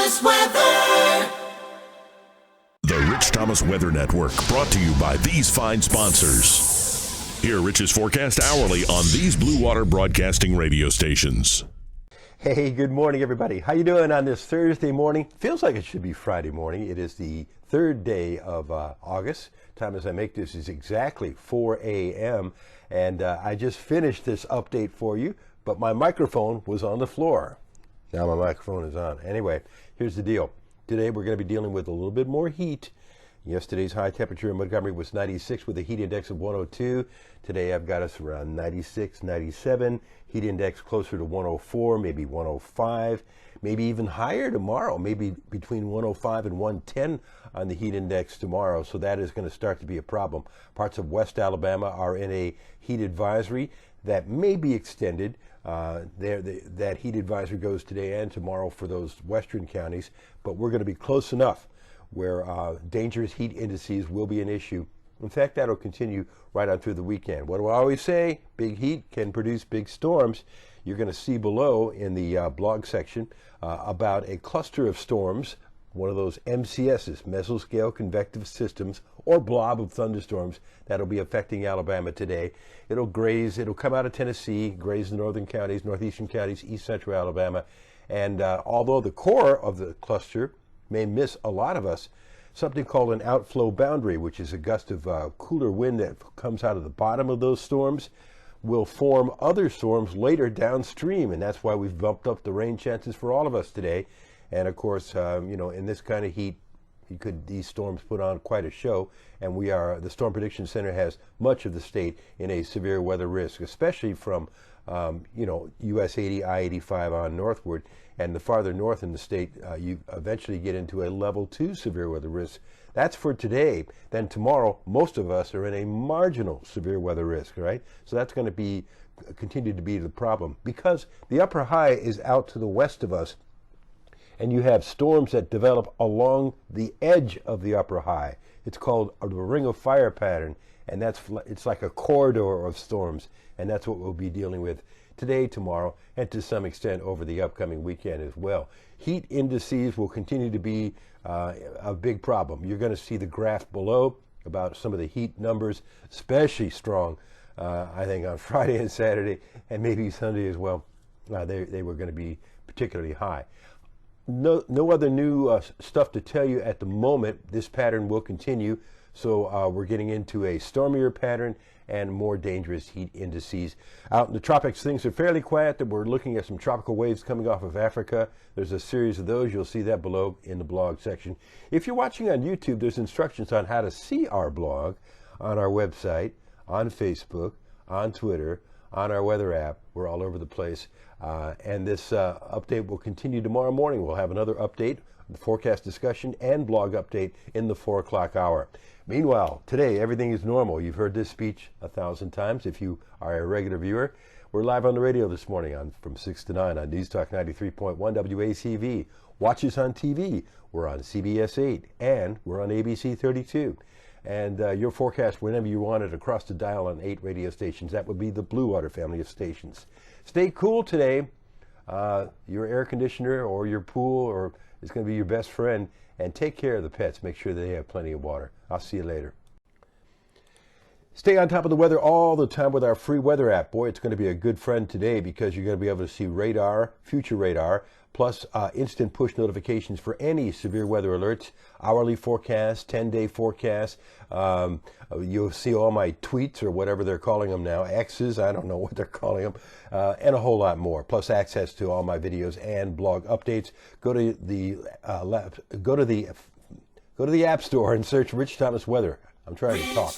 Thomas Weather. The Rich Thomas Weather Network, brought to you by these fine sponsors. Hear Rich's forecast hourly on these Blue Water Broadcasting radio stations. Hey, good morning, everybody. How you doing on this Thursday morning? Feels like it should be Friday morning. It is the third day of August. Time as I make this is exactly 4 a.m. And I just finished this update for you, but my microphone was on the floor. Now my microphone is on. Anyway, here's the deal. Today we're going to be dealing with a little bit more heat. Yesterday's high temperature in Montgomery was 96 with a heat index of 102. Today I've got us around 96, 97. Heat index closer to 104, maybe 105, maybe even higher tomorrow, maybe between 105 and 110 on the heat index tomorrow. So that is going to start to be a problem. Parts of West Alabama are in a heat advisory that may be extended. That heat advisory goes today and tomorrow for those western counties, but we're going to be close enough where dangerous heat indices will be an issue. In fact, that'll continue right on through the weekend. What do I always say? Big heat can produce big storms. You're going to see below in the blog section about a cluster of storms, one of those MCSs, mesoscale convective systems, or blob of thunderstorms that'll be affecting Alabama today. It'll come out of Tennessee, graze the northern counties, northeastern counties, east central Alabama. And although the core of the cluster may miss a lot of us, something called an outflow boundary, which is a gust of cooler wind that comes out of the bottom of those storms, will form other storms later downstream. And that's why we've bumped up the rain chances for all of us today. And of course, in this kind of heat, these storms put on quite a show, and the Storm Prediction Center has much of the state in a severe weather risk, especially from US 80, I-85 on northward, and the farther north in the state, you eventually get into a level 2 severe weather risk. That's for today. Then tomorrow, most of us are in a marginal severe weather risk, right? So that's going to continue to be the problem, because the upper high is out to the west of us, and you have storms that develop along the edge of the upper high. It's called a ring of fire pattern, and it's like a corridor of storms, and that's what we'll be dealing with today, tomorrow, and to some extent over the upcoming weekend as well. Heat indices will continue to be a big problem. You're going to see the graph below about some of the heat numbers, especially strong, I think, on Friday and Saturday, and maybe Sunday as well. They were going to be particularly high. No other new stuff to tell you at the moment. This pattern will continue, so we're getting into a stormier pattern and more dangerous heat indices. Out in the tropics, things are fairly quiet. We're looking at some tropical waves coming off of Africa. There's a series of those. You'll see that below in the blog section. If you're watching on YouTube, there's instructions on how to see our blog on our website, on Facebook, on Twitter, on our weather app. We're all over the place. And this update will continue tomorrow morning. We'll have another update, the forecast discussion, and blog update in the 4 o'clock hour. Meanwhile, today, everything is normal. You've heard this speech 1,000 times if you are a regular viewer. We're live on the radio this morning from 6 to 9 on News Talk 93.1 WACV. Watch us on TV. We're on CBS 8, and we're on ABC 32. And your forecast whenever you want it across the dial on 8 radio stations. That would be the Blue Water family of stations. Stay cool today. Your air conditioner or your pool is going to be your best friend. And take care of the pets. Make sure they have plenty of water. I'll see you later. Stay on top of the weather all the time with our free weather app. Boy, it's going to be a good friend today because you're going to be able to see radar, future radar, plus instant push notifications for any severe weather alerts, hourly forecasts, 10-day forecasts. You'll see all my tweets, or whatever they're calling them now, X's, I don't know what they're calling them, and a whole lot more, plus access to all my videos and blog updates. Go to the App Store and search Rich Thomas Weather. I'm trying to talk.